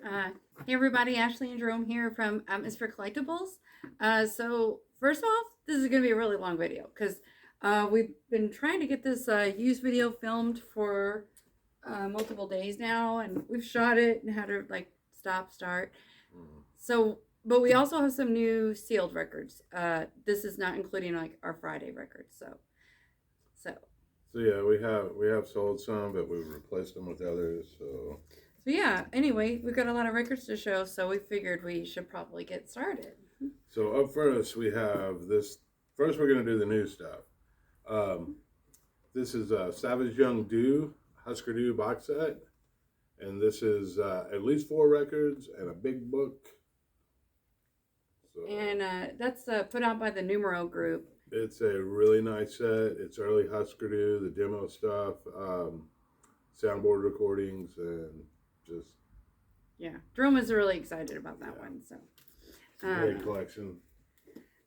Hey everybody, Ashley and Jerome here from Atmosphere Collectibles. So first off, this is going to be a really long video because we've been trying to get this used video filmed for multiple days now, and we've shot it and had to like stop, start. So, but we also have some new sealed records. This is not including like our Friday records. So yeah, we have sold some, but we've replaced them with others. So yeah. Anyway, we've got a lot of records to show, so we figured we should probably get started. so up first we have this. First, we're gonna do the new stuff. Um, this is Savage Young Do Husker Du box set, and this is at least 4 records and a big book. So, and that's put out by the Numero Group. It's a really nice set. It's early Husker Du, the demo stuff, soundboard recordings, and just Jerome is really excited about that one. So great collection.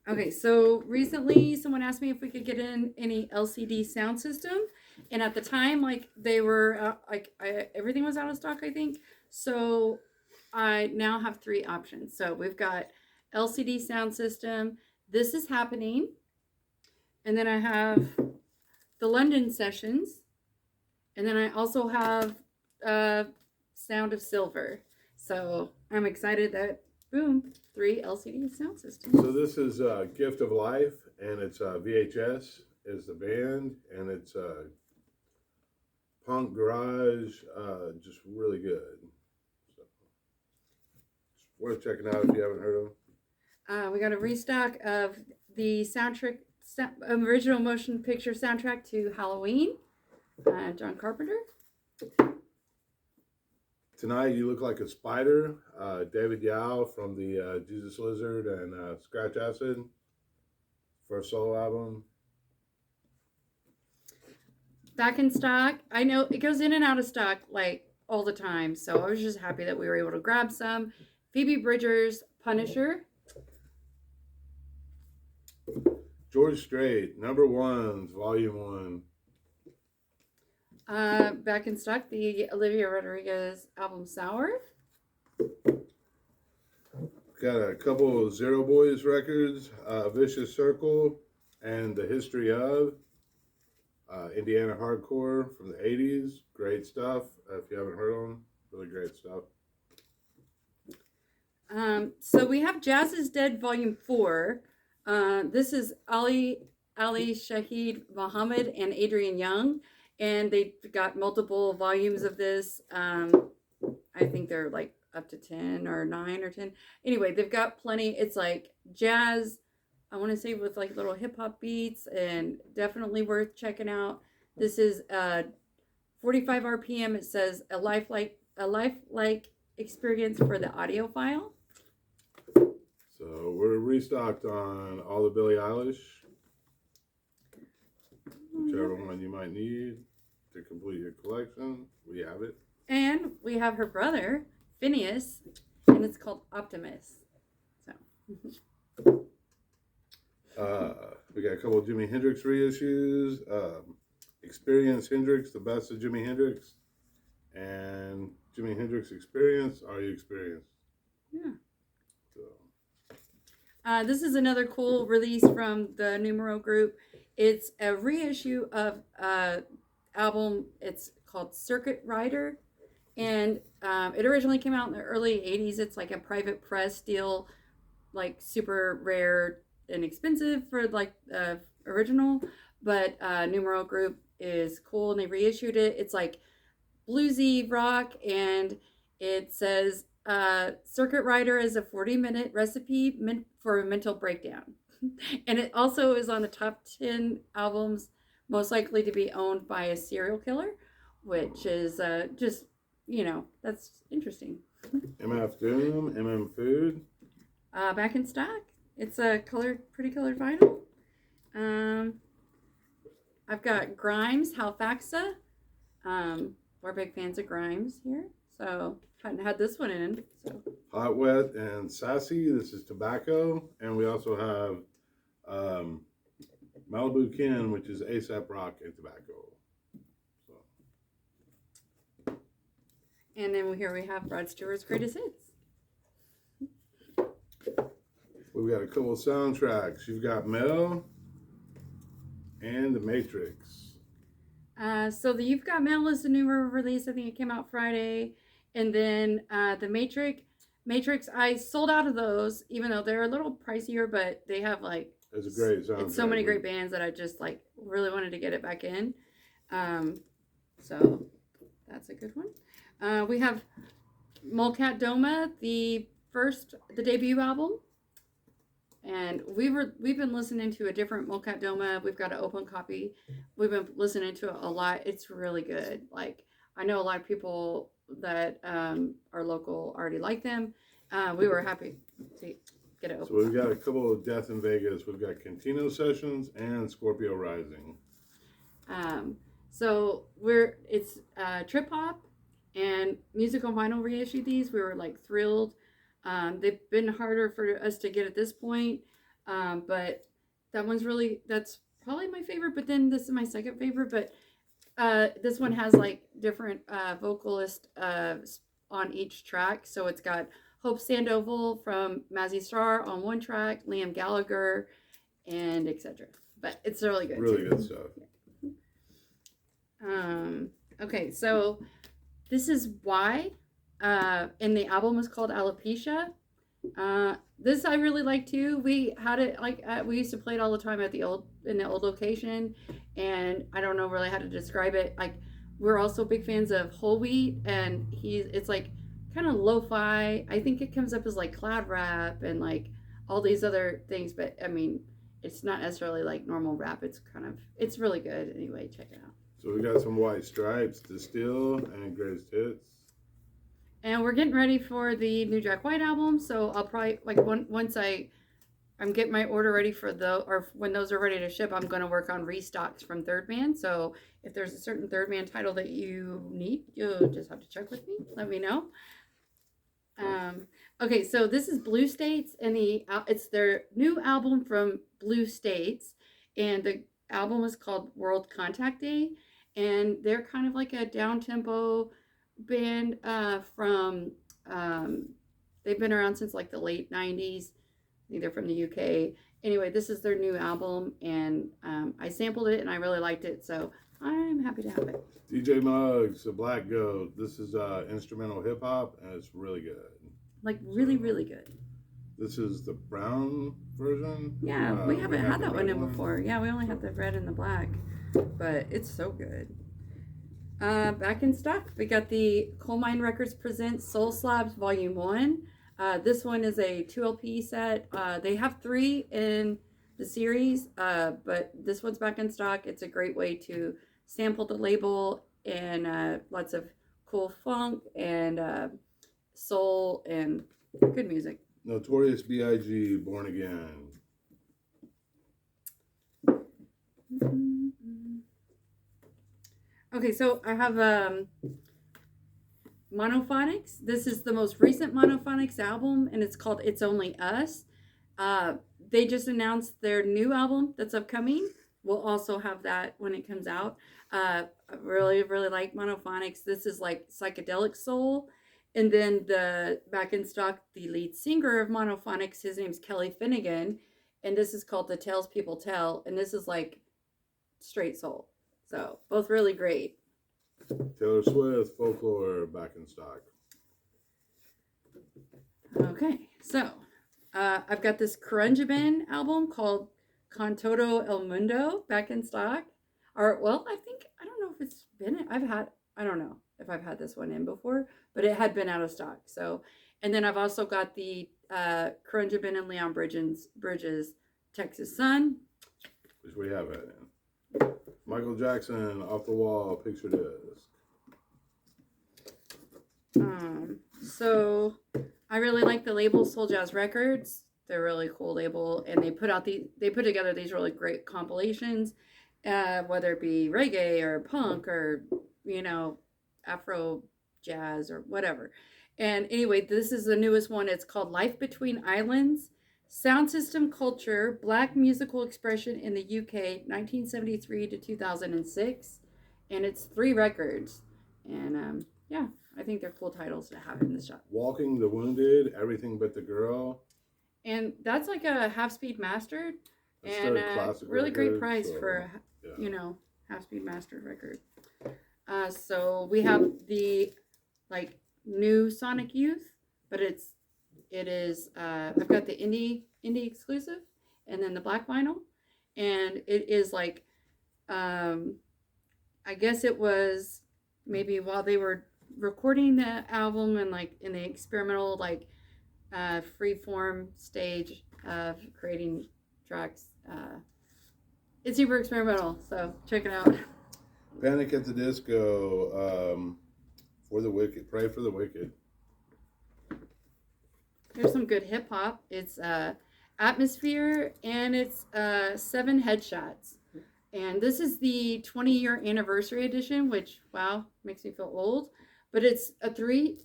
Okay, so recently someone asked me if we could get in any LCD sound system, and at the time, like they were everything was out of stock, I think. So I now have 3 options. So we've got LCD sound system. This is happening, and then I have the London sessions, and then I also have Sound of Silver. So I'm excited that boom, 3 LCD sound systems. So this is Gift of Life, and it's VHS is the band, and it's punk garage, just really good. So, it's worth checking out if you haven't heard them. We got a restock of the soundtrack, original motion picture soundtrack to Halloween, John Carpenter. Tonight You Look Like a Spider, David Yao from the Jesus Lizard and Scratch Acid, first solo album. Back in stock. I know it goes in and out of stock like all the time, so I was just happy that we were able to grab some. Phoebe Bridgers, Punisher. George Strait, Number Ones, Volume 1. Back in stock, the Olivia Rodriguez album Sour. Got a couple of Zero Boys records, Vicious Circle, and The History of Indiana Hardcore from the 80s. Great stuff. If you haven't heard them, really great stuff. So we have Jazz is Dead Volume 4. This is Ali Shahid Muhammad and Adrian Young. And they got multiple volumes of this. I think they're like up to 10 or 9 or 10. Anyway, they've got plenty. It's like jazz, I want to say with like little hip hop beats, and definitely worth checking out. This is 45 RPM. It says a lifelike experience for the audio file. So we're restocked on all the Billie Eilish, whichever one you might need to complete your collection. We have it. And we have her brother, Phineas, and it's called Optimus. So we got a couple of Jimi Hendrix reissues. Experience Hendrix, the best of Jimi Hendrix. And Jimi Hendrix Experience, Are You Experienced? Yeah. So. This is another cool release from the Numero Group. It's a reissue of album. It's called Circuit Rider, and it originally came out in the early 80s. It's like a private press deal, like super rare and expensive for like original, but Numero Group is cool, and they reissued it. It's like bluesy rock, and it says Circuit Rider is a 40-minute recipe for a mental breakdown. And it also is on the top 10 albums most likely to be owned by a serial killer, which is just, that's interesting. MF Doom, MM Food. Back in stock. It's a pretty colored vinyl. I've got Grimes, Halfaxa. We're big fans of Grimes here, so hadn't had this one in. So Hot, Wet, and Sassy. This is Tobacco, and we also have Malibu Ken, which is ASAP Rock and Tobacco. So And then here we have Rod Stewart's Greatest Hits. We've got a couple of soundtracks. You've got Mel and The Matrix. So the You've Got Mail is the new release. I think it came out Friday. And then the Matrix, I sold out of those, even though they're a little pricier, but they have like It's a great soundtrack. It's so many great bands that I just like really wanted to get it back in. So that's a good one. We have Molcat Doma, the debut album. And we've been listening to a different Molcat Doma. We've got an open copy. We've been listening to it a lot. It's really good. Like, I know a lot of people that are local already like them. We were happy to get it open. So we've got a couple of Death in Vegas. We've got Cantino Sessions and Scorpio Rising. So it's Trip Hop and Music on Vinyl reissued these. We were like thrilled. They've been harder for us to get at this point, but that's probably my favorite. But then this is my second favorite. But this one has like different vocalists on each track. So it's got Hope Sandoval from Mazzy Star on one track, Liam Gallagher, and etc. But it's really good. Really good stuff. Okay, so this is Why. And the album is called Alopecia. This I really like too. We had it like we used to play it all the time in the old location, and I don't know really how to describe it. Like, we're also big fans of Whole Wheat, and it's like kind of lo-fi. I think it comes up as like cloud rap and like all these other things, but I mean, it's not necessarily like normal rap. It's really good. Anyway, check it out. So we got some White Stripes, Distill, and Greatest Hits. And we're getting ready for the new Jack White album, so I'll probably once I'm getting my order ready for when those are ready to ship, I'm going to work on restocks from Third Man. So if there's a certain Third Man title that you need, you'll just have to check with me. Let me know. Okay, so this is Blue States, and it's their new album from Blue States, and the album is called World Contact Day, and they're kind of like a down-tempo band from they've been around since like the late 90s. They're from the UK. Anyway, this is their new album, and I sampled it and I really liked it, so I'm happy to have it. DJ Muggs, The Black Goat. This is instrumental hip hop, and it's really good. Like really good. This is the brown version. Yeah, we haven't had that one in before. Yeah, we only had the red and the black, but it's so good. Back in stock, we got the Coal Mine Records presents Soul Slabs Volume 1. This one is a 2 LP set. They have 3 in the series, but this one's back in stock. It's a great way to sample the label, and lots of cool funk and soul and good music. Notorious B.I.G. Born Again. Okay, so I have Monophonics. This is the most recent Monophonics album, and it's called It's Only Us. They just announced their new album that's upcoming. We'll also have that when it comes out. I really like Monophonics. This is like psychedelic soul. And then back in stock, the lead singer of Monophonics, his name's Kelly Finnegan, and this is called The Tales People Tell, and this is like straight soul. So both really great. Taylor Swift, Folklore, back in stock. Okay, so I've got this Crunjamin album called Con Todo El Mundo back in stock. I don't know if it's been, I don't know if I've had this one in before, but it had been out of stock. So, and then I've also got the Crunjamin and Leon Bridges Texas Sun. Which we have it in. Michael Jackson, Off the Wall, Picture Disc. So I really like the label Soul Jazz Records. They're a really cool label, and they put together these really great compilations, whether it be reggae or punk or Afro jazz or whatever. And anyway, this is the newest one. It's called Life Between Islands: Sound System Culture, Black Musical Expression in the UK, 1973 to 2006. And it's 3 records. And I think they're cool titles to have in the shop. Walking the Wounded, Everything But the Girl. And that's like a half-speed mastered, That's and their classic really great record, price so, for a yeah. half-speed mastered record. So we have the like new Sonic Youth, but it is I've got the indie exclusive, and then the black vinyl, and it is like I guess it was maybe while they were recording the album and like in the experimental like free form stage of creating tracks. It's super experimental, so check it out. Panic at the Disco, For the Wicked, Pray for the Wicked. There's some good hip hop. It's Atmosphere, and it's 7 Headshots. And this is the 20-year anniversary edition, which, wow, makes me feel old. But it's a 3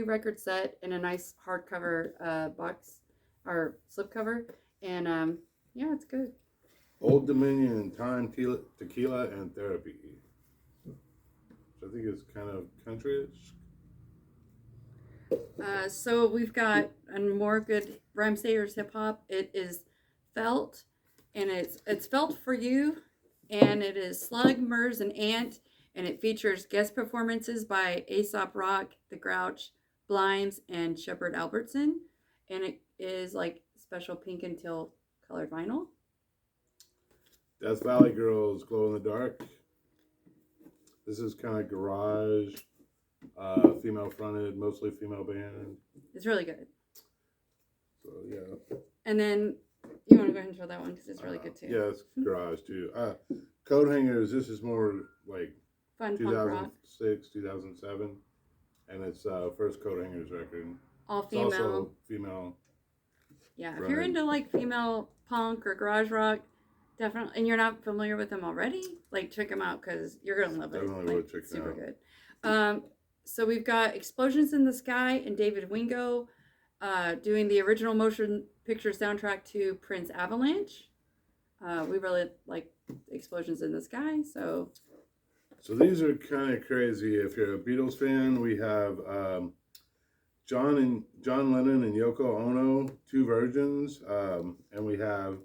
record set in a nice hardcover box or slipcover. And yeah, it's good. Old Dominion, Time, Tequila, and Therapy. Which I think is kind of country-ish. So we've got a more good Rhyme Sayers hip hop. It is Felt, and it's Felt for You, and it is Slug, Murs, and Ant, and it features guest performances by Aesop Rock, The Grouch, Blimes, and Shepard Albertson, and it is like special pink and teal colored vinyl. Death Valley Girls, Glow in the Dark. This is kind of garage, female fronted, mostly female band. It's really good. So yeah. And then you want to go ahead and show that one because it's really good too. Yeah, it's garage too. Coat Hangers. This is more like Fun punk rock. 2006, 2007, and it's first Coat Hangers record. All It's female. also female. Yeah, if Right. you're into like female punk or garage rock, definitely, and you're not familiar with them already, like check them out because you're gonna love it. Definitely Like, would check it super out. good. So we've got Explosions in the Sky and David Wingo doing the original motion picture soundtrack to Prince Avalanche. We really like Explosions in the Sky, so. So these are kind of crazy. If you're a Beatles fan, we have John Lennon and Yoko Ono, 2 versions, and we have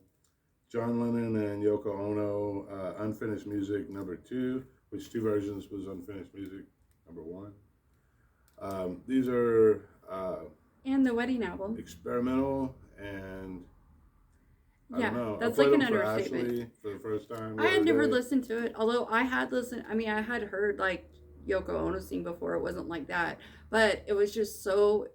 John Lennon and Yoko Ono, Unfinished Music number 2, which 2 versions was Unfinished Music number 1. These are And the wedding album. experimental, and I Yeah, don't know. that's I like played an them for understatement. Ashley for the first time. the I had other never day. listened to it, although I had listened. I mean, I had heard like Yoko Ono sing before. It wasn't like that, but it was just so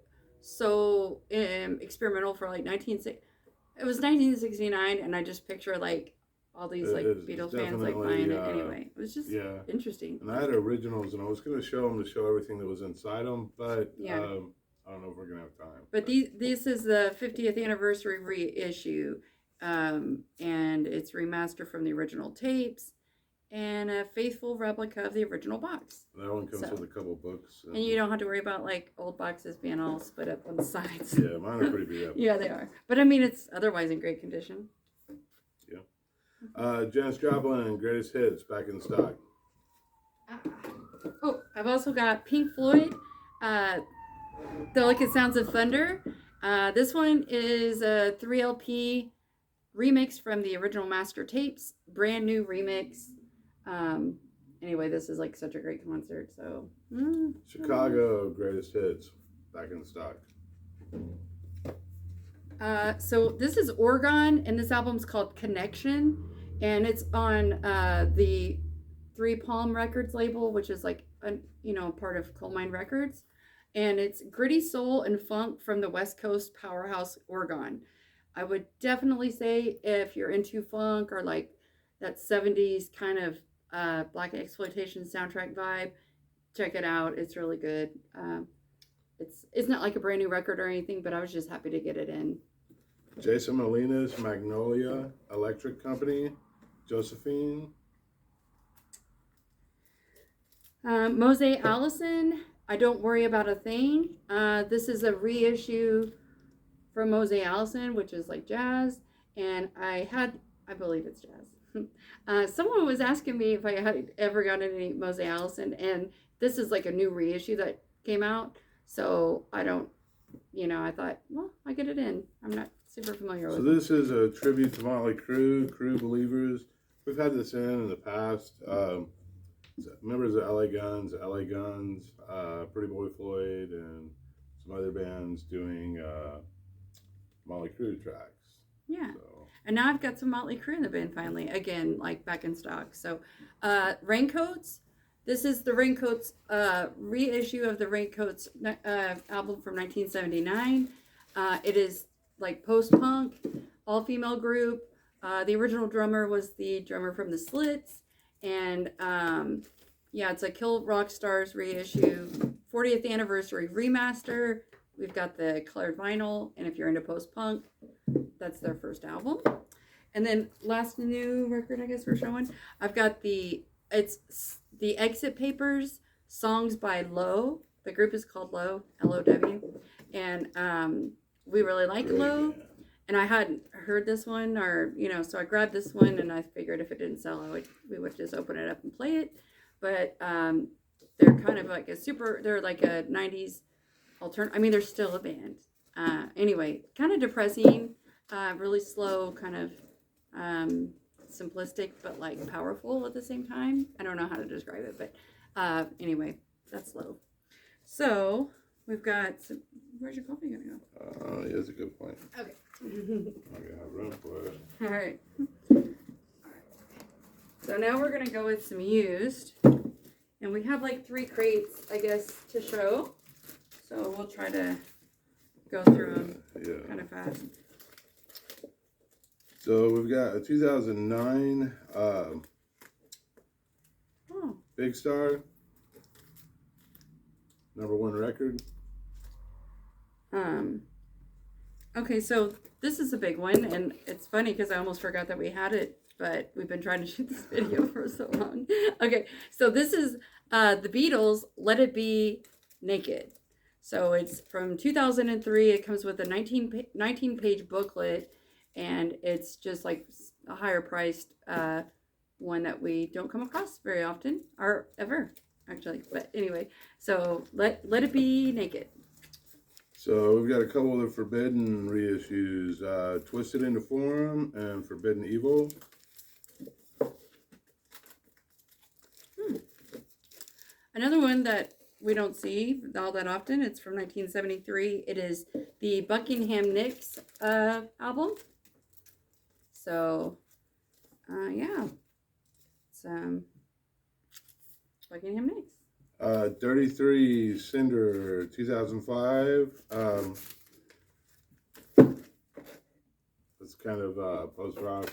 experimental for like 1969, and I just picture like all these like It's Beatles fans like definitely, buying it anyway. It was just Yeah. interesting. And I had originals, and I was going to show everything that was inside them, but Yeah. I don't know if we're going to have time. But this is the 50th anniversary reissue, and it's remastered from the original tapes, and a faithful replica of the original box. That one comes So- with a couple books. And you don't have to worry about like old boxes being all split up on the sides. Yeah, mine are pretty beat up. Yeah, they are. But I mean, it's otherwise in great condition. Janis Joplin and Greatest Hits back in stock. Oh, I've also got Pink Floyd, Delicate Sounds of Thunder. This one is a 3 LP remix from the original master tapes, brand new remix. Anyway, this is like such a great concert. So Chicago Greatest Hits back in stock. So this is Oregon, and this album's called Connection, and it's on the 3 Palm Records label, which is like part of Coal Mine Records, and it's gritty soul and funk from the West Coast powerhouse Oregon. I would definitely say if you're into funk or like that 70s kind of black exploitation soundtrack vibe, check it out. It's really good. It's not like a brand new record or anything, but I was just happy to get it in. Jason Molina's Magnolia Electric Company, Josephine. Mose Allison, I Don't Worry About a Thing. This is a reissue from Mose Allison, which is like jazz, and I believe it's jazz. Someone was asking me if I had ever gotten any Mose Allison, and this is like a new reissue that came out. So I don't, I thought, well, I get it in. I'm not super familiar with So it. this is a tribute to Motley Crue, Crue Believers. We've had this in the past. Members of LA Guns, Pretty Boy Floyd, and some other bands doing Motley Crue tracks. Yeah. So. And now I've got some Motley Crue in the bin finally. Again, like back in stock. So, Raincoats. This is the Raincoats reissue of the Raincoats album from 1979. It is like post-punk, all-female group. The original drummer was the drummer from the Slits. And yeah, it's a Kill Rock Stars reissue, 40th anniversary remaster. We've got the colored vinyl. And if you're into post-punk, that's their first album. And then last new record I guess we're showing, I've got it's the Exit Papers, songs by Low. The group is called Low, L-O-W. And we really like Low. And I hadn't heard this one, or so I grabbed this one, and I figured if it didn't sell, we would just open it up and play it. But they're kind of like they're like a 90s alternative. I mean, they're still a band. Anyway, kind of depressing, really slow, kind of simplistic, but like powerful at the same time. I don't know how to describe it, but anyway, that's Low. So we've got some. Where's your coffee gonna go? Yeah, that's a good point. Okay. I have room for it. All right. So now we're gonna go with some used, and we have like 3 crates, I guess, to show. So we'll try to go through them kind of fast. So we've got a 2009 Big Star, #1 record. Okay, so this is a big one, and it's funny because I almost forgot that we had it, but we've been trying to shoot this video for so long. Okay, so this is the Beatles' Let It Be Naked. So it's from 2003. It comes with a 19-page booklet, and it's just like a higher priced one that we don't come across very often, or ever, actually. But anyway, so let It Be Naked. So we've got a couple of the Forbidden reissues, Twisted into Form and Forbidden Evil. Another one that we don't see all that often, it's from 1973. It is the Buckingham Nicks album. So, yeah, it's Buckingham Nicks. 33 Cinder 2005. It's kind of post-rock.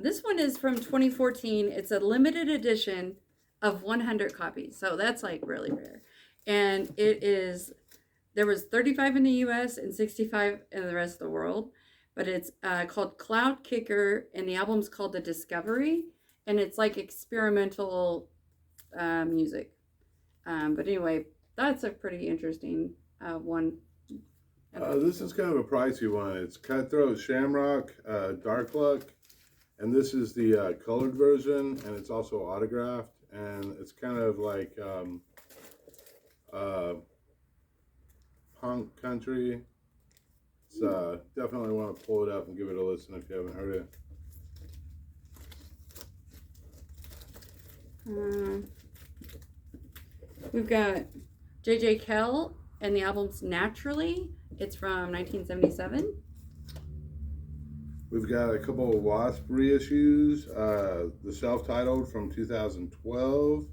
This one is from 2014. It's a limited edition of 100 copies. So that's like really rare. And there was 35 in the US and 65 in the rest of the world. But it's called Cloud Kicker, and the album's called The Discovery. And it's like experimental music. But anyway, that's a pretty interesting one. This is kind of a pricey one. It's Cutthroat Shamrock, Dark Luck. And this is the colored version, and it's also autographed. And it's kind of like punk country. It's definitely want to pull it up and give it a listen if you haven't heard it. We've got J.J. Kell and the album's Naturally. It's from 1977. We've got a couple of Wasp reissues. The self-titled from 2012.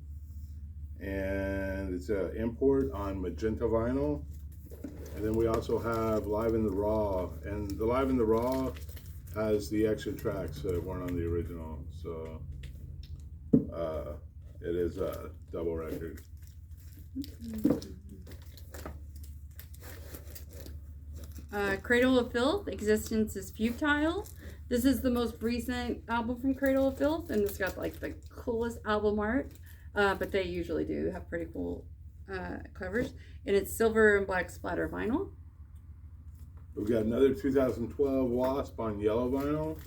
And it's an import on magenta vinyl. And then we also have Live in the Raw. And the Live in the Raw has the extra tracks that weren't on the original. So it is a double record. Cradle of Filth, Existence is Futile. This is the most recent album from Cradle of Filth, and it's got like the coolest album art. But they usually do have pretty cool covers. And it's silver and black splatter vinyl. We've got another 2012 Wasp on yellow vinyl.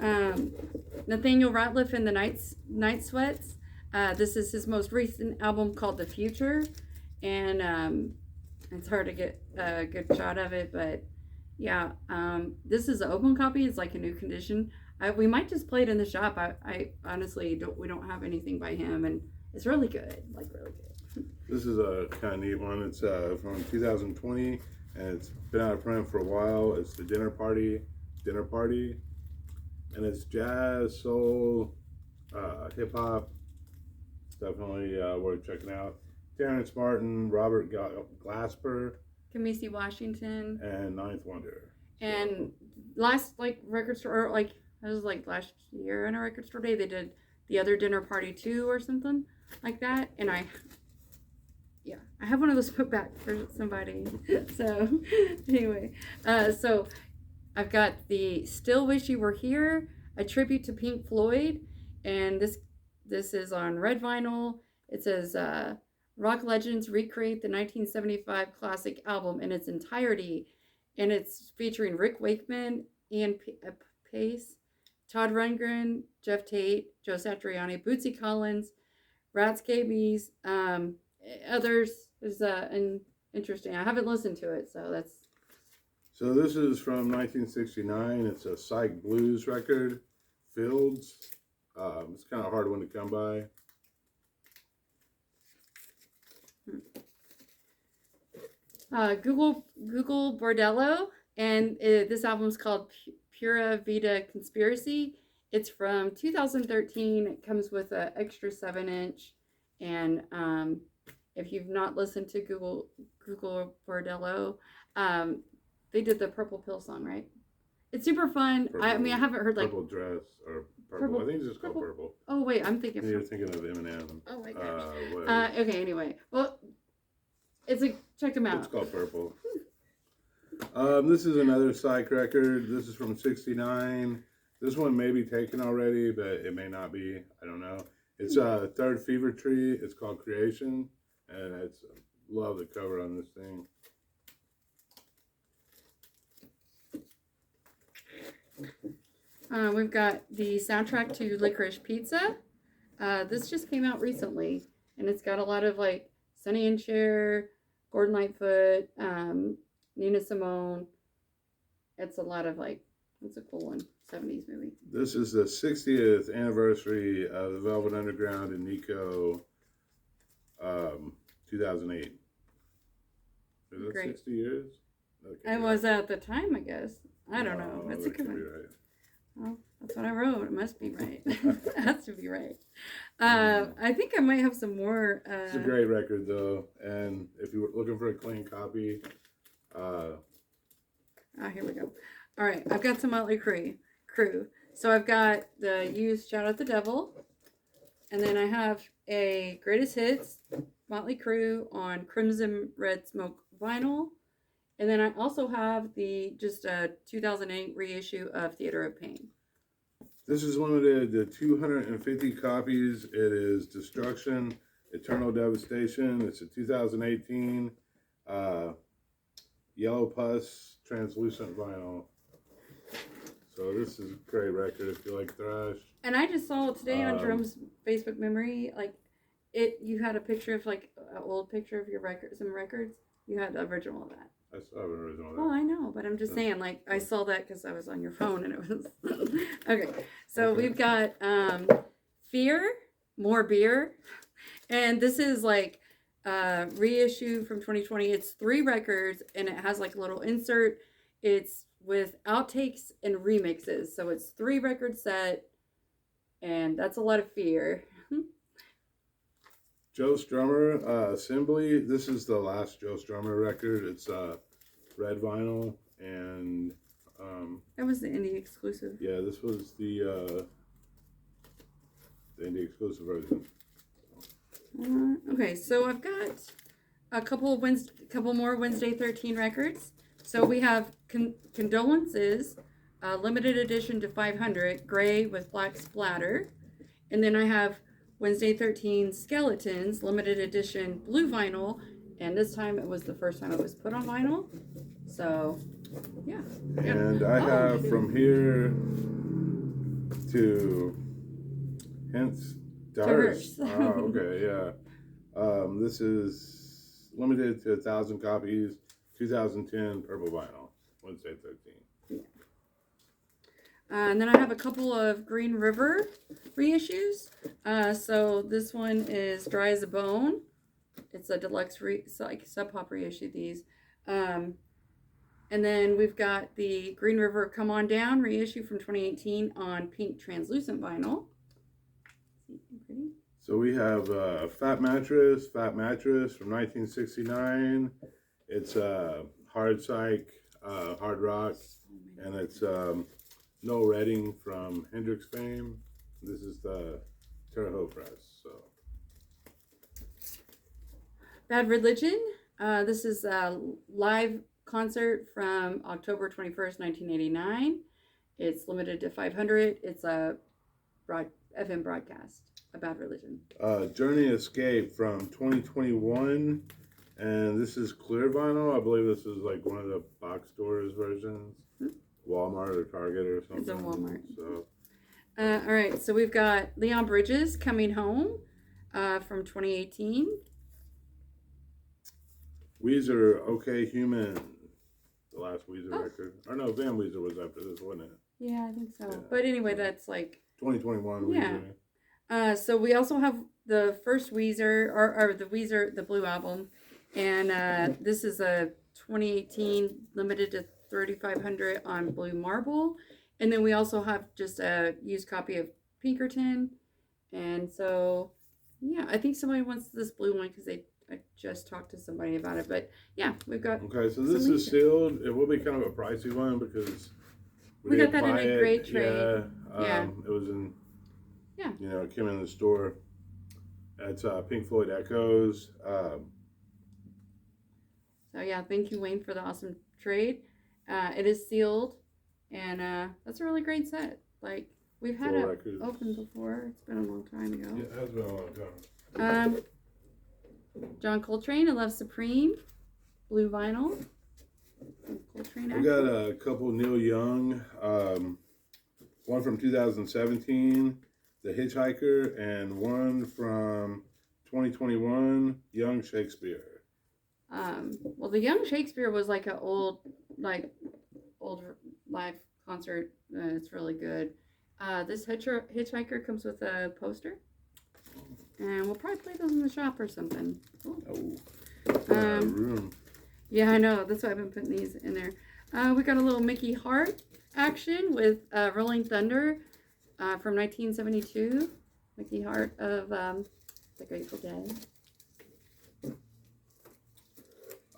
Nathaniel Rateliff and the Night Sweats. This is his most recent album called The Future, and it's hard to get a good shot of it, but yeah, this is an open copy. It's like a new condition. We might just play it in the shop. I honestly don't. We don't have anything by him, and it's really good. Like really good. This is a kind of neat one. It's from 2020, and it's been out of print for a while. It's the Dinner Party, and it's jazz, soul, hip hop. It's definitely worth checking out. Terrence Martin, Robert Glasper, Kamisi Washington, and Ninth Wonder. And last record store, it was last year on a record store day, they did the other Dinner Party 2 or something like that, and I have one of those put back for somebody. So anyway, so I've got the Still Wish You Were Here, a tribute to Pink Floyd, and this is on red vinyl. It says Rock Legends recreate the 1975 classic album in its entirety, and it's featuring Rick Wakeman, Ian Pace, Todd Rundgren, Jeff Tate, Joe Satriani, Bootsy Collins, Rats Scabies, others. Is interesting. I haven't listened to it, so that's. So this is from 1969. It's a psych blues record, Fields. It's kind of a hard one to come by. Google Bordello, and this album's called Pura Vida Conspiracy. It's from 2013. It comes with an extra 7-inch, and if you've not listened to Google Bordello, they did the Purple Pill song, right? It's super fun. Purple, I mean, I haven't heard Purple Dress or Purple. I think it's just called Purple. Oh wait, I'm thinking. You're thinking of Eminem. Oh my gosh. Okay. Anyway, well, check them out. It's called Purple. This is another psych record. This is from '69. This one may be taken already, but it may not be. I don't know. It's Third Fever Tree. It's called Creation, and it's love the cover on this thing. We've got the soundtrack to Licorice Pizza. This just came out recently, and it's got a lot of Sonny and Cher, Gordon Lightfoot, Nina Simone. It's a lot of it's a cool one, 70s movie. This is the 60th anniversary of the Velvet Underground and Nico, 2008. Is that Great. 60 years? Okay, I was at the time, I guess. I don't know. It's a good one. Right. Well, that's what I wrote. It must be right. It has to be right. I think I might have some more. It's a great record, though. And if you were looking for a clean copy. Here we go. All right. I've got some Motley Crue. So I've got the used Shout at the Devil. And then I have a Greatest Hits Motley Crue on Crimson Red Smoke vinyl. And then I also have the 2008 reissue of Theater of Pain. This is limited to 250 copies. It is Destruction, Eternal Devastation. It's a 2018 Yellow Pus translucent vinyl. So this is a great record if you like thrash. And I just saw today on Jerome's Facebook memory, you had a picture of an old picture of your some records. You had the original of that. I saw an original. Well, I know, but I'm just saying, I saw that because I was on your phone and it was okay. So we've got Fear, More Beer, and this is reissue from 2020. It's 3 records and it has a little insert. It's with outtakes and remixes, so it's 3 record set, and that's a lot of Fear. Joe Strummer, Assembly. This is the last Joe Strummer record. It's red vinyl, and that was the indie exclusive. Yeah, this was the indie exclusive version. Okay, so I've got a couple more Wednesday 13 records. So we have Condolences, limited edition to 500, gray with black splatter, and then I have Wednesday 13 Skeletons, limited edition blue vinyl, and this time it was the first time it was put on vinyl. So, yeah. And I have from here to Hints to Hearst. Oh, okay, yeah. This is limited to 1,000 copies, 2010 purple vinyl, Wednesday 13. And then I have a couple of Green River reissues. So this one is Dry as a Bone. It's a deluxe like Sub Pop reissue these. And then we've got the Green River Come On Down reissue from 2018 on pink translucent vinyl. Pretty. So we have Fat Mattress from 1969. It's hard psych, hard rock, and it's Noel Redding from Hendrix fame. This is the Terre Haute press. So Bad Religion. This is a live concert from October 21st, 1989. It's limited to 500. It's a FM broadcast. A Bad Religion. Journey Escape from 2021, and this is clear vinyl. I believe this is like one of the box stores versions, Walmart or Target or something. It's a Walmart. So, all right, so we've got Leon Bridges Coming Home from 2018. Weezer, Okay Human, the last Weezer record. Or no, Van Weezer was after this, wasn't it? Yeah, I think so. Yeah. But anyway, that's like 2021 yeah. Weezer. So we also have the first Weezer, or the Weezer, the Blue album. And this is a 2018 limited to 3,500 on Blue Marble. And then we also have just a used copy of Pinkerton. And so, yeah, I think somebody wants this blue one because I just talked to somebody about it. But yeah, we've got. Okay, so this is sealed. It will be kind of a pricey one because we got that in a great trade. Yeah, it was in. Yeah. You know, it came in the store. It's Pink Floyd Echoes. So yeah, thank you, Wayne, for the awesome trade. It is sealed, and that's a really great set. Like we've had it open before. It's been a long time ago. Yeah, it has been a long time. John Coltrane, I Love Supreme, blue vinyl. Coltrane. We got a couple Neil Young. One from 2017. The Hitchhiker, and one from 2021, Young Shakespeare. Well, the Young Shakespeare was like an old live concert. It's really good. This Hitchhiker comes with a poster, and we'll probably play those in the shop or something. Cool. Room. Yeah, I know. That's why I've been putting these in there. We got a little Mickey Hart action with Rolling Thunder. From 1972, Mickey Hart of the Grateful Dead.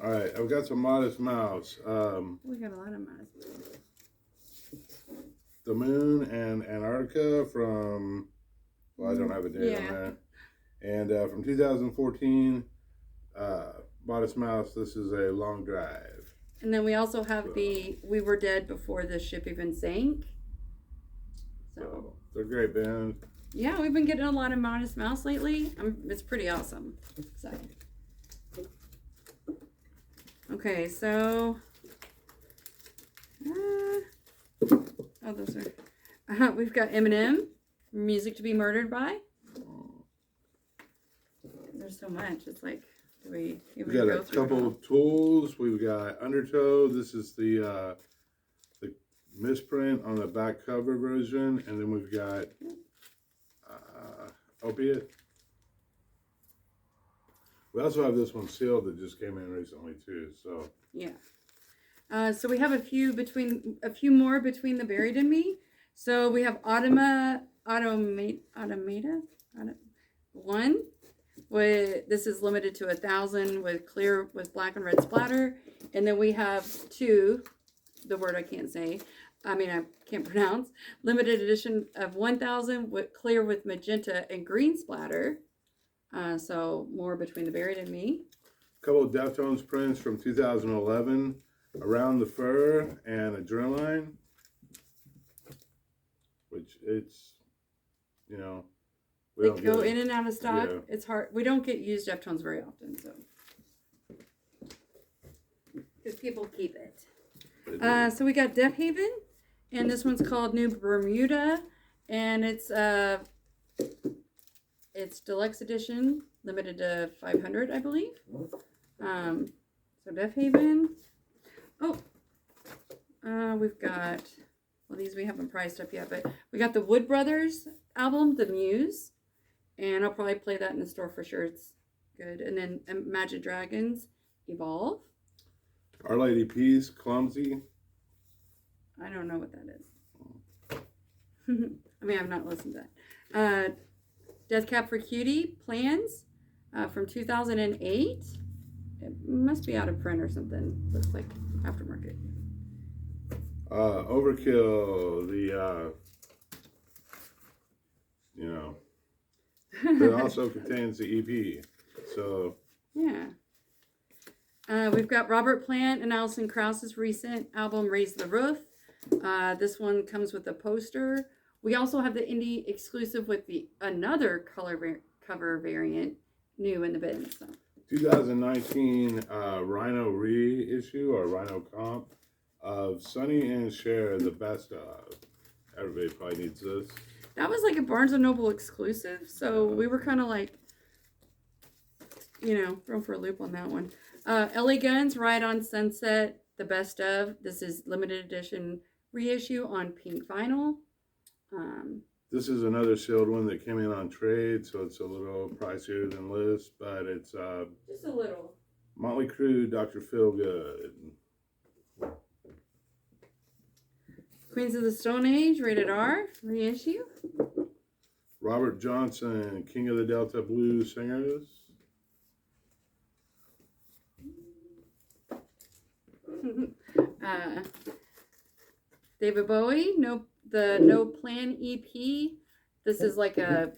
All right, I've got some Modest Mouse. We got a lot of Modest Mouse. The Moon and Antarctica from, well, I don't have a date on that. And from 2014, Modest Mouse, this is a Long Drive. And then we also have the We Were Dead Before the Ship Even Sank. So they're great bands. Yeah, we've been getting a lot of Modest Mouse lately. It's pretty awesome. So. Okay, so those are. We've got Eminem, Music to Be Murdered By. There's so much. It's like, do we even got go a through couple of tools. We've got Undertow. This is the misprint on the back cover version, and then we've got Opiate. We also have this one sealed that just came in recently too. So yeah. So we have a few more between the Buried and Me. So we have Automata one. This is limited to 1,000 with black and red splatter, and then we have two. The word I can't say. I can't pronounce. Limited edition of 1,000 with clear with magenta and green splatter. So more between the Buried and Me. A couple of Deftones prints from 2011. Around the Fur and Adrenaline. Which it's, they go in and out of stock. Yeah. It's hard. We don't get used Deftones very often, so. Because people keep it. So we got Death Haven, and this one's called New Bermuda, and it's deluxe edition, limited to 500, I believe. So Deaf Haven. Oh, we've got, well, these we haven't priced up yet, but we got the Wood Brothers album, The Muse, and I'll probably play that in the store for sure. It's good. And then Imagine Dragons Evolve. Our Lady Peace, Clumsy. I don't know what that is. I mean, I've not listened to that. Death Cab for Cutie, Plans, from 2008. It must be out of print or something. Looks like aftermarket. Overkill, it also contains the EP. So yeah. We've got Robert Plant and Alison Krauss's recent album, Raise the Roof. This one comes with a poster. We also have the indie exclusive with another cover variant new in the bin. So 2019 Rhino reissue or Rhino comp of Sonny and Cher, the best of. Everybody probably needs this. That was like a Barnes & Noble exclusive, so we were kind of like, thrown for a loop on that one. LA Guns, Ride on Sunset, the best of. This is limited edition reissue on pink vinyl. This is another sealed one that came in on trade, so it's a little pricier than list, but it's just a little. Motley Crue, Dr. Feelgood. Queens of the Stone Age, rated R, reissue. Robert Johnson, King of the Delta Blues Singers. David Bowie, the No Plan EP. This is like a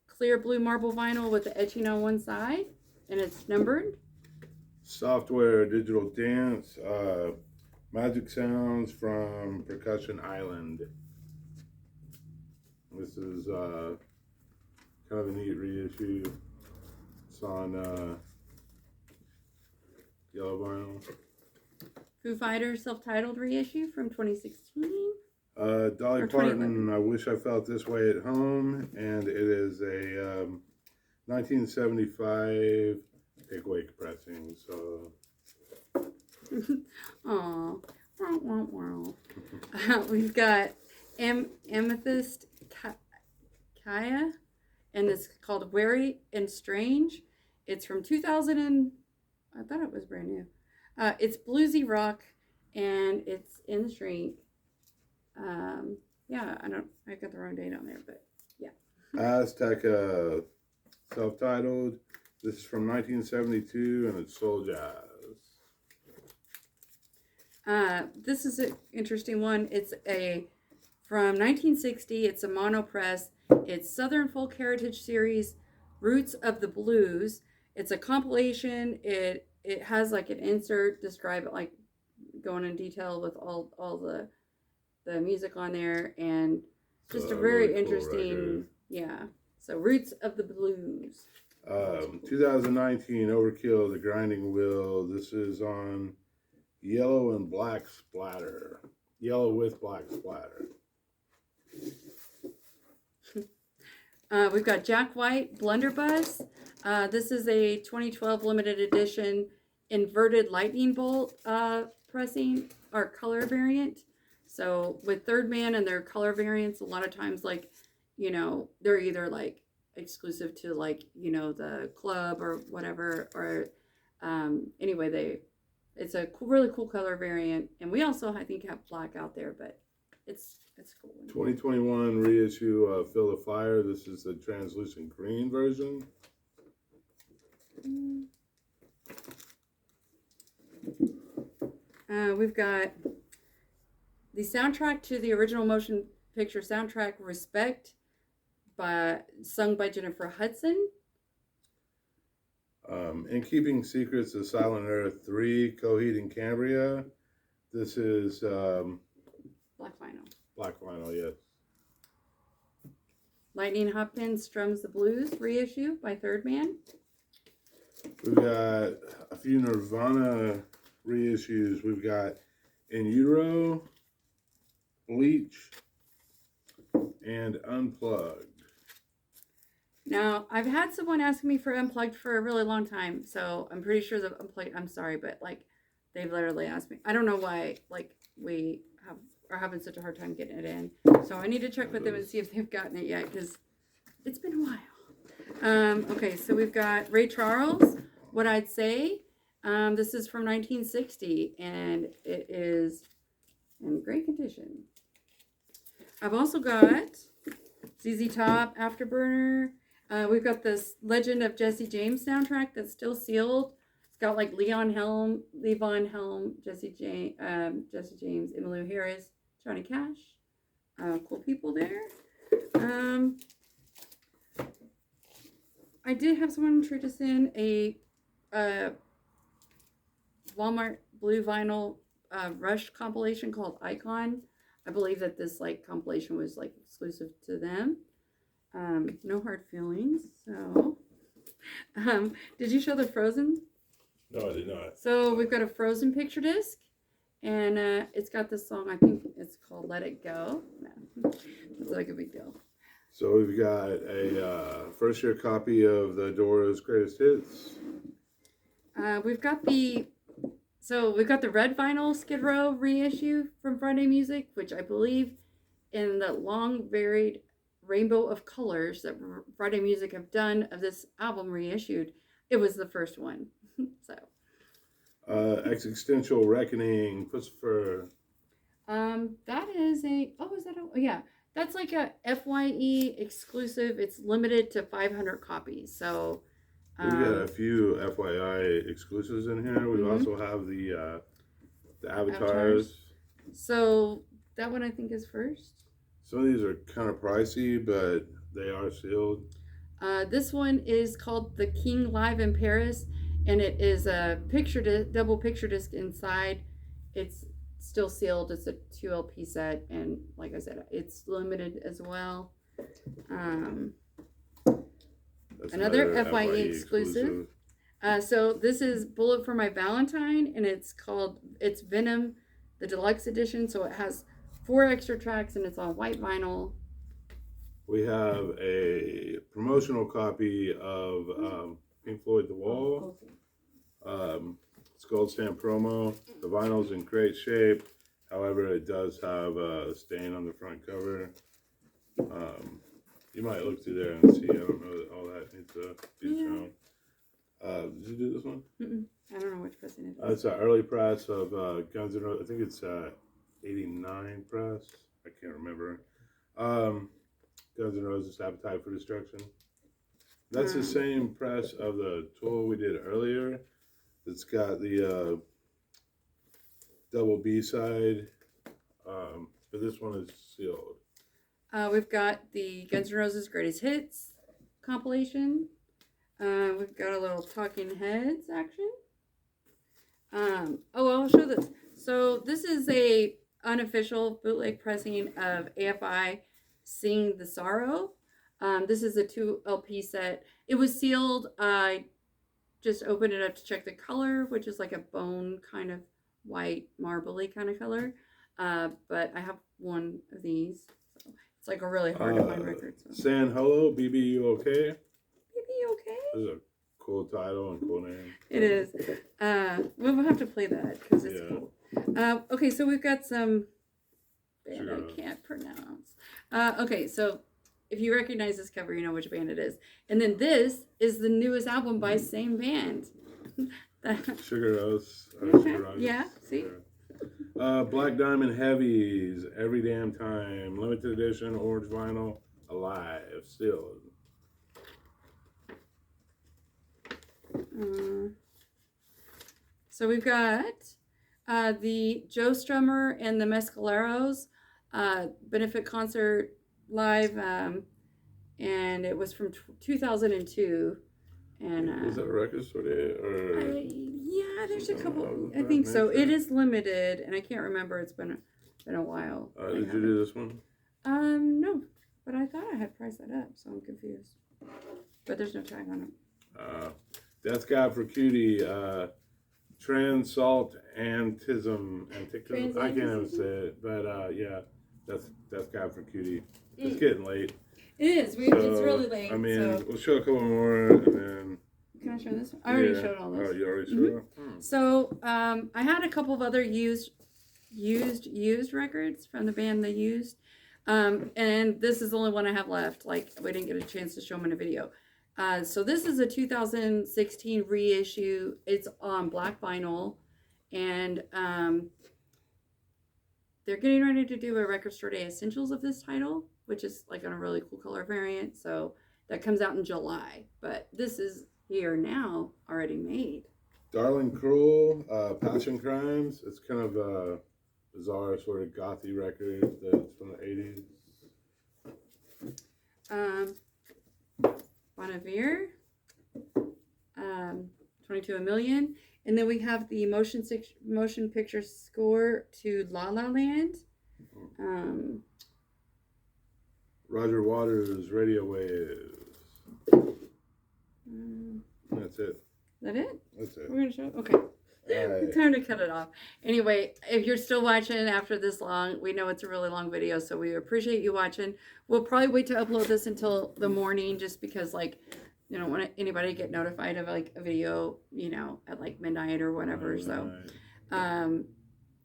clear blue marble vinyl with the etching on one side, and it's numbered. Software, Digital Dance, Magic Sounds from Percussion Island. This is kind of a neat reissue. It's on yellow vinyl. Foo Fighters self-titled reissue from 2016. Dolly Parton, I Wish I Felt This Way at Home, and it is a 1975 Pickwick pressing. So, aww, we've got Amethyst Kaya, and it's called Wary and Strange. It's from 2000 and I thought it was brand new. It's bluesy rock, and it's in the shrink. Yeah, I got the wrong date on there, but yeah. Azteca, self-titled. This is from 1972, and it's soul jazz. This is an interesting one. It's from 1960. It's a mono press. It's Southern Folk Heritage Series, Roots of the Blues. It's a compilation. It has like an insert, describe it, like going in detail with all the music on there, and just a very really interesting, yeah. So Roots of the Blues. 2019 Overkill, The Grinding Wheel. This is on yellow and black splatter. Yellow with black splatter. We've got Jack White, Blunderbuss. This is a 2012 limited edition inverted lightning bolt pressing or color variant. So with Third Man and their color variants, a lot of times, like, they're either like exclusive to like, the club or whatever, or anyway, it's a really cool color variant. And we also, I think, have black out there, but it's cool. 2021 reissue Fill the Fire. This is the translucent green version. We've got the soundtrack to the original motion picture soundtrack, Respect, sung by Jennifer Hudson. In Keeping Secrets of Silent Earth 3, Coheed and Cambria. This is black vinyl. Black vinyl, yes. Lightning Hopkins Strums the Blues, reissue by Third Man. We've got a few Nirvana reissues. We've got In Utero, Bleach, and Unplugged. Now, I've had someone ask me for Unplugged for a really long time, so I'm pretty sure the Unplugged, I'm sorry, but like they've literally asked me. I don't know why, like we are having such a hard time getting it in. So I need to check with them and see if they've gotten it yet, because it's been a while. Okay, so we've got Ray Charles, What I'd Say. This is from 1960, and it is in great condition. I've also got ZZ Top, Afterburner. We've got this Legend of Jesse James soundtrack that's still sealed. It's got like Levon Helm, Jesse James, Emmylou Harris, Johnny Cash. Cool people there. I did have someone trade us in a Walmart blue vinyl Rush compilation called Icon. I believe that this like compilation was like exclusive to them. No hard feelings. So, did you show the Frozen? No, I did not. So we've got a Frozen picture disc, and it's got this song. I think it's called "Let It Go." No, it's like a big deal. So we've got a first year copy of the Doors' Greatest Hits. We've got the red vinyl Skid Row reissue from Friday Music, which I believe in the long varied rainbow of colors that Friday Music have done of this album reissued, it was the first one. So Existential Reckoning, Pussifer. that is yeah, that's like a FYE exclusive. It's limited to 500 copies. So We've got a few FYI exclusives in here. We also have the avatars. So that one I think is first. Some of these are kind of pricey, but they are sealed. This one is called The King Live in Paris, and it is a double picture disc inside. It's still sealed. It's a 2 LP set, and like I said, it's limited as well. Another FYE exclusive. So this is Bullet for My Valentine, and it's Venom, the deluxe edition. So it has 4 extra tracks, and it's on white vinyl. We have a promotional copy of Pink Floyd The Wall. It's gold stamp promo. The vinyl's in great shape. However, it does have a stain on the front cover. You might look through there and see. I don't know that all that needs to be shown. Did you do this one? I don't know which pressing it is. It's an early press of Guns N' Roses. I think it's 89 press. I can't remember. Guns N' Roses, Appetite for Destruction. That's the same press of the tour we did earlier. It's got the double B side, but this one is sealed. We've got the Guns N' Roses Greatest Hits compilation. We've got a little Talking Heads action. I'll show this. So this is a unofficial bootleg pressing of AFI Sing the Sorrow. This is a 2 LP set. It was sealed. I just opened it up to check the color, which is like a bone kind of white, marbly kind of color. But I have one of these. So it's like a really hard to find record. So. San Hello, BB You Okay? BB Okay? This is a cool title and cool name. It is. We'll have to play that because it's cool. Okay, so we've got some band I can't pronounce. Okay, so if you recognize this cover, you know which band it is. And then this is the newest album by same band. Sugar Rose. Yeah, see? Black Diamond Heavies, Every Damn Time, limited edition, orange vinyl, Alive, sealed. So we've got the Joe Strummer and the Mescaleros benefit concert live, and it was from 2002. And is that a record store day? Or yeah, there's a couple. I think so. It is limited, and I can't remember. It's been a while. Did you do this one? No, but I thought I had priced that up, so I'm confused. But there's no tag on it. Death God for Cutie, Transaltantism, I can't even say it, but yeah, that's Death God for Cutie. It's getting late. It is. It's really late. I mean, so. we'll show a couple more, and then. Can I show this one? I already showed all this. Oh, you already showed them? So, I had a couple of other used records from the band They Used. And this is the only one I have left. Like, we didn't get a chance to show them in a video. So this is a 2016 reissue. It's on black vinyl. And they're getting ready to do a Record Store Day Essentials of this title, which is like on a really cool color variant. So that comes out in July. But this is here now, already made. Darling Cruel, Passion Crimes. It's kind of a bizarre sort of gothy record that's from the 80s. Bonavere, 22 a Million. And then we have the motion picture score to La La Land. Roger Waters, Radio Waves. That's it. Is that it? That's it. We're going to show? Okay. Right. Time to cut it off. Anyway, if you're still watching after this long, we know it's a really long video, so we appreciate you watching. We'll probably wait to upload this until the morning just because, like, you don't want anybody to get notified of, like, a video, you know, at, like, midnight or whatever. Right. So,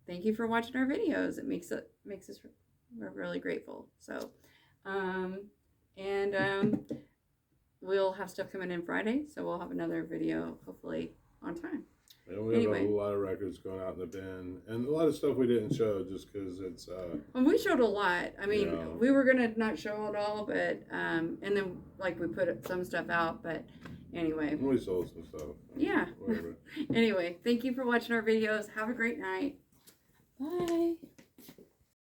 thank you for watching our videos. It makes us we're really grateful. So, we'll have stuff coming in Friday, so we'll have another video, hopefully, on time. And we have a lot of records going out in the bin, and a lot of stuff we didn't show just because it's. Well, we showed a lot. I mean, we were gonna not show it all, but and then like we put some stuff out, but anyway. We sold some stuff. Yeah. Anyway, thank you for watching our videos. Have a great night. Bye.